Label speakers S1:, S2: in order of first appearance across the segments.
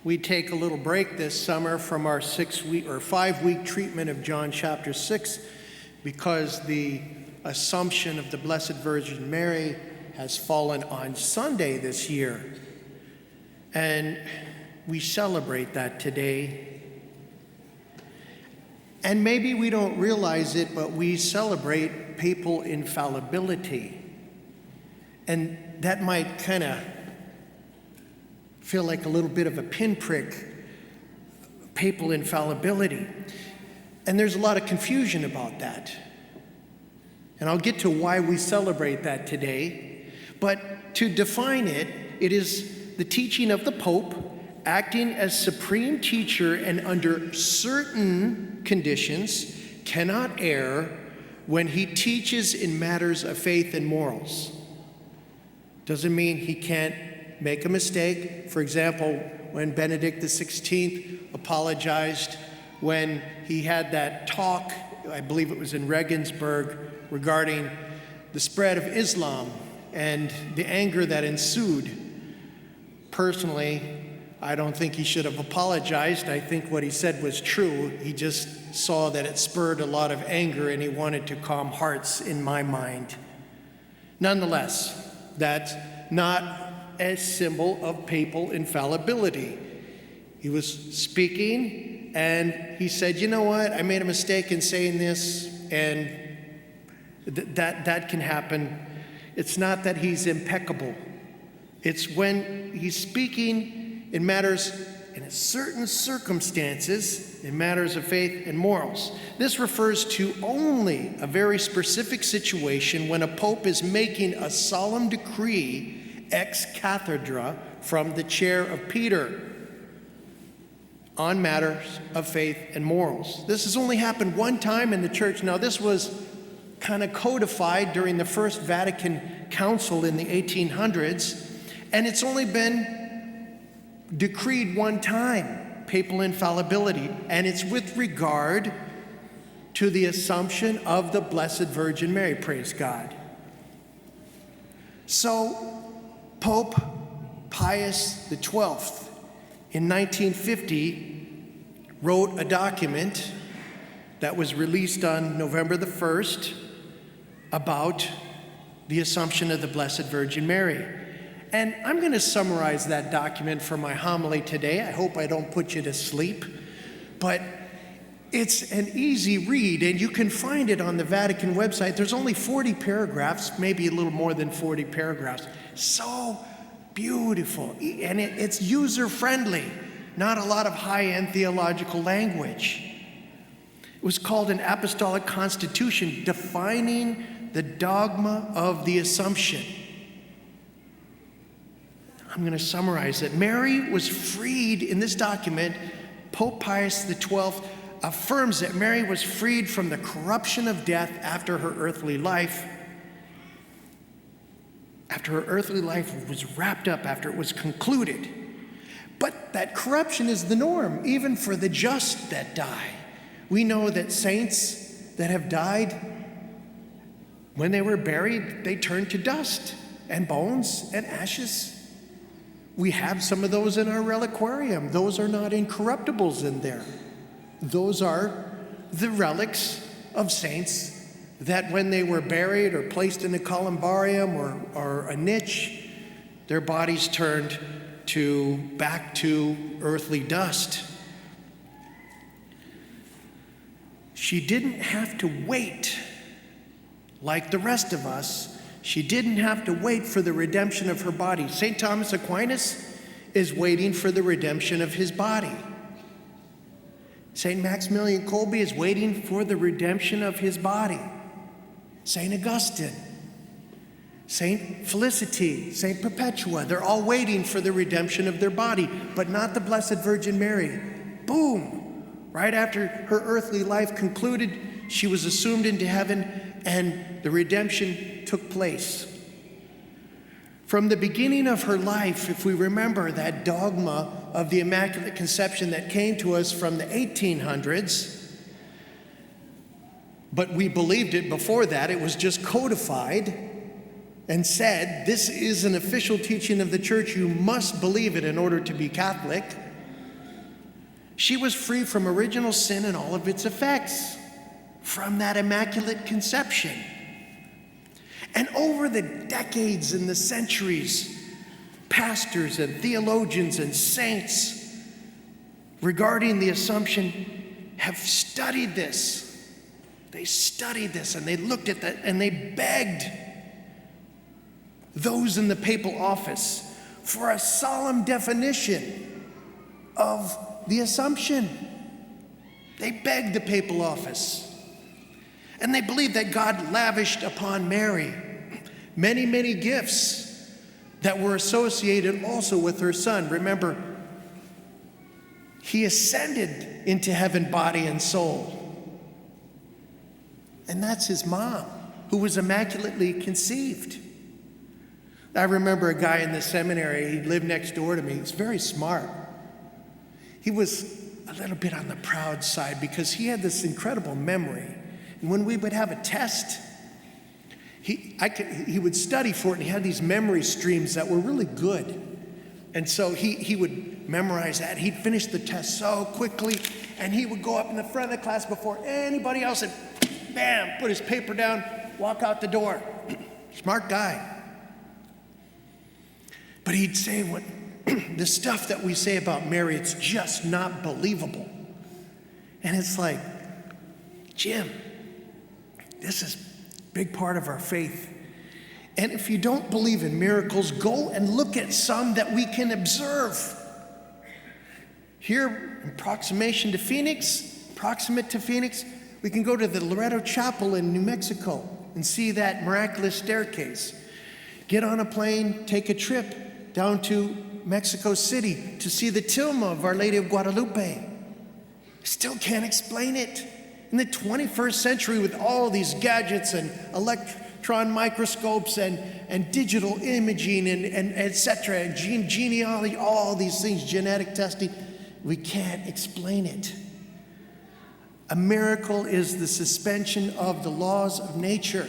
S1: We take a little break this summer from our 5-week treatment of John chapter 6 because the Assumption of the Blessed Virgin Mary has fallen on Sunday this year. And we celebrate that today. And maybe we don't realize it, but we celebrate papal infallibility. And that might kind of feel like a little bit of a pinprick, papal infallibility. And there's a lot of confusion about that. And I'll get to why we celebrate that today. But to define it, it is the teaching of the Pope acting as supreme teacher and under certain conditions cannot err when he teaches in matters of faith and morals. Doesn't mean he can't make a mistake. For example, when Benedict XVI apologized when he had that talk, I believe it was in Regensburg, regarding the spread of Islam and the anger that ensued. Personally, I don't think he should have apologized. I think what he said was true. He just saw that it spurred a lot of anger and he wanted to calm hearts, in my mind. Nonetheless, that's not a symbol of papal infallibility. He was speaking and he said, you know what, I made a mistake in saying this, and that can happen. It's not that he's impeccable. It's when he's speaking in matters, in certain circumstances, in matters of faith and morals. This refers to only a very specific situation when a pope is making a solemn decree ex cathedra from the chair of Peter on matters of faith and morals. This has only happened one time in the church. Now, this was kind of codified during the First Vatican Council in the 1800s, and it's only been decreed one time, papal infallibility, and it's with regard to the Assumption of the Blessed Virgin Mary, praise God. So, Pope Pius XII in 1950 wrote a document that was released on November the 1st about the Assumption of the Blessed Virgin Mary. And I'm going to summarize that document for my homily today. I hope I don't put you to sleep, but it's an easy read, and you can find it on the Vatican website. There's only 40 paragraphs, maybe a little more than 40 paragraphs. So beautiful, and it's user-friendly, not a lot of high-end theological language. It was called an Apostolic Constitution, defining the dogma of the Assumption. I'm going to summarize it. Mary was freed in this document. Pope Pius XII affirms that Mary was freed from the corruption of death after her earthly life. After her earthly life was wrapped up, after it was concluded. But that corruption is the norm, even for the just that die. We know that saints that have died, when they were buried, they turned to dust and bones and ashes. We have some of those in our reliquarium. Those are not incorruptibles in there. Those are the relics of saints that when they were buried or placed in a columbarium or a niche, their bodies turned back to earthly dust. She didn't have to wait like the rest of us. She didn't have to wait for the redemption of her body. St. Thomas Aquinas is waiting for the redemption of his body. St. Maximilian Kolbe is waiting for the redemption of his body. St. Augustine, St. Felicity, St. Perpetua, they're all waiting for the redemption of their body, but not the Blessed Virgin Mary. Boom! Right after her earthly life concluded, she was assumed into heaven, and the redemption took place. From the beginning of her life, if we remember that dogma of the Immaculate Conception that came to us from the 1800s, but we believed it before that, it was just codified and said, this is an official teaching of the church, you must believe it in order to be Catholic. She was free from original sin and all of its effects from that immaculate conception. And over the decades and the centuries, pastors and theologians and saints regarding the Assumption have studied this. They studied this and they looked at that and they begged those in the papal office for a solemn definition of the Assumption. They begged the papal office. And they believed that God lavished upon Mary many, many gifts that were associated also with her son. Remember, he ascended into heaven, body and soul. And that's his mom, who was immaculately conceived. I remember a guy in the seminary, he lived next door to me. He was very smart. He was a little bit on the proud side because he had this incredible memory. And when we would have a test, he would study for it, and he had these memory streams that were really good. And so he would memorize that. He'd finish the test so quickly, and he would go up in the front of the class before anybody else and bam, put his paper down, walk out the door. Smart guy. But he'd say what the stuff that we say about Mary, it's just not believable. And it's like, Jim, this is a big part of our faith. And if you don't believe in miracles, go and look at some that we can observe. Here in proximate to Phoenix, we can go to the Loreto Chapel in New Mexico and see that miraculous staircase. Get on a plane, take a trip down to Mexico City to see the tilma of Our Lady of Guadalupe. Still can't explain it. In the 21st century, with all these gadgets and electron microscopes and digital imaging and et cetera, and genealogy, all these things, genetic testing, we can't explain it. A miracle is the suspension of the laws of nature.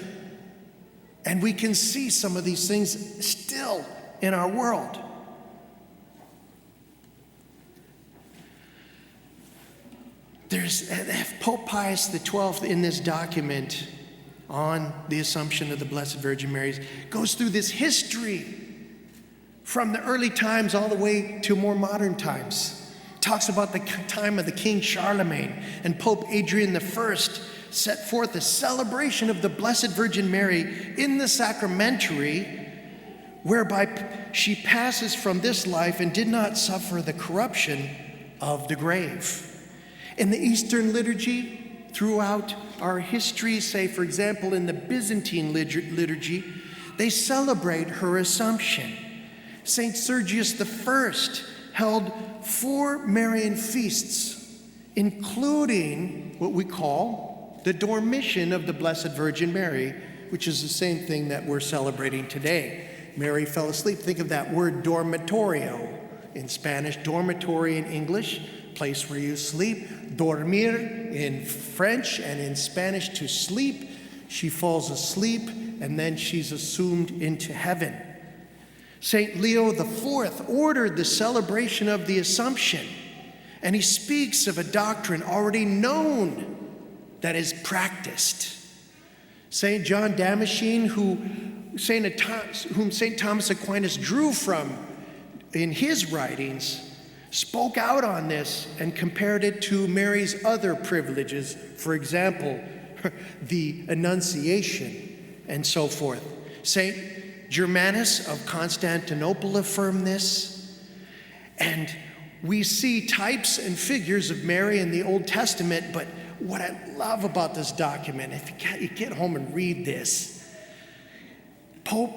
S1: And we can see some of these things still in our world. There's Pope Pius XII in this document on the Assumption of the Blessed Virgin Mary goes through this history from the early times all the way to more modern times. Talks about the time of the King Charlemagne and Pope Adrian I set forth a celebration of the Blessed Virgin Mary in the sacramentary, whereby she passes from this life and did not suffer the corruption of the grave. In the Eastern liturgy, throughout our history, say for example in the Byzantine liturgy, they celebrate her Assumption. Saint Sergius I held 4 Marian feasts, including what we call the Dormition of the Blessed Virgin Mary, which is the same thing that we're celebrating today. Mary fell asleep. Think of that word dormitorio in Spanish, dormitory in English, place where you sleep. Dormir in French and in Spanish, to sleep. She falls asleep and then she's assumed into heaven. St. Leo IV ordered the celebration of the Assumption, and he speaks of a doctrine already known that is practiced. St. John Damascene, whom St. Thomas Aquinas drew from in his writings, spoke out on this and compared it to Mary's other privileges, for example, the Annunciation and so forth. St. Germanus of Constantinople affirmed this, and we see types and figures of Mary in the Old Testament, but what I love about this document, if you get home and read this, Pope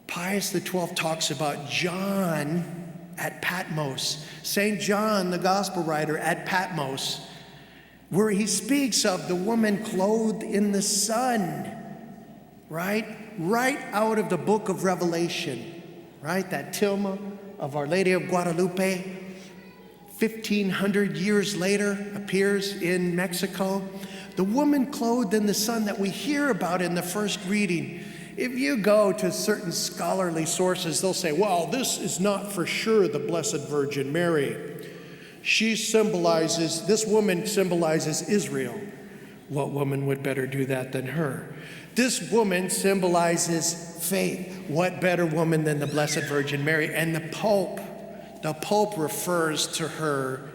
S1: Pius XII talks about John at Patmos, St. John, the gospel writer at Patmos, where he speaks of the woman clothed in the sun, right out of the book of Revelation, right? That tilma of Our Lady of Guadalupe, 1,500 years later, appears in Mexico. The woman clothed in the sun that we hear about in the first reading, if you go to certain scholarly sources, they'll say, well, this is not for sure the Blessed Virgin Mary. This woman symbolizes Israel. What woman would better do that than her? This woman symbolizes faith. What better woman than the Blessed Virgin Mary? And the Pope refers to her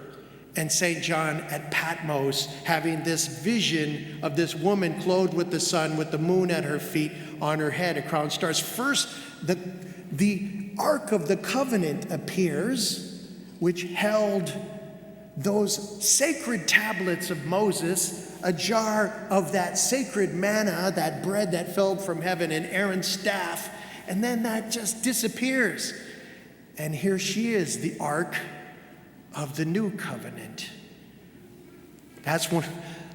S1: and St. John at Patmos, having this vision of this woman clothed with the sun, with the moon at her feet, on her head, a crown of stars. First, the Ark of the Covenant appears, which held those sacred tablets of Moses, a jar of that sacred manna, that bread that fell from heaven, and Aaron's staff, and then that just disappears. And here she is, the Ark of the New Covenant. That's one of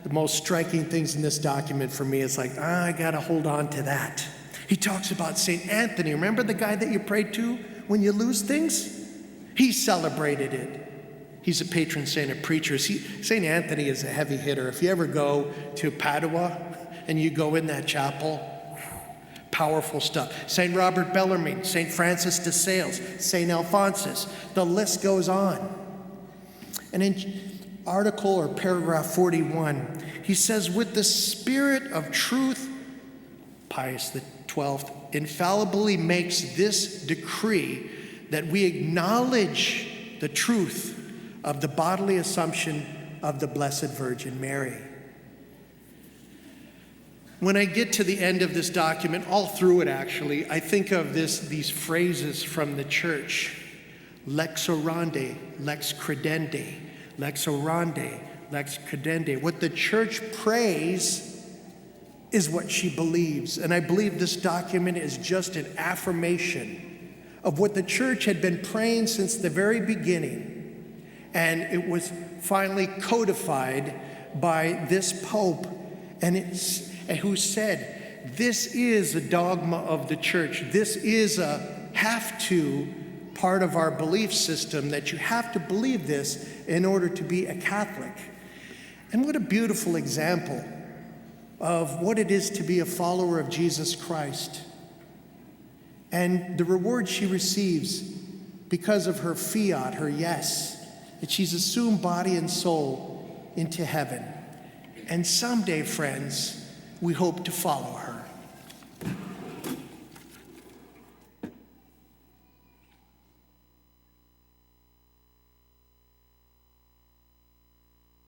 S1: the most striking things in this document for me. It's like, I gotta hold on to that. He talks about St. Anthony. Remember the guy that you prayed to when you lose things? He celebrated it. He's a patron saint of preachers. St. Anthony is a heavy hitter. If you ever go to Padua and you go in that chapel, powerful stuff. St. Robert Bellarmine, St. Francis de Sales, St. Alphonsus, the list goes on. And in article or paragraph 41, he says, with the spirit of truth, Pius XII infallibly makes this decree that we acknowledge the truth of the bodily assumption of the Blessed Virgin Mary. When I get to the end of this document, all through it actually, I think of these phrases from the church. Lex orandi, lex credendi, lex orandi, lex credendi. What the church prays is what she believes. And I believe this document is just an affirmation of what the church had been praying since the very beginning. And it was finally codified by this Pope, and who said, this is a dogma of the church. This is a have-to part of our belief system, that you have to believe this in order to be a Catholic. And what a beautiful example of what it is to be a follower of Jesus Christ. And the reward she receives because of her fiat, her yes, that she's assumed body and soul into heaven. And someday, friends, we hope to follow her.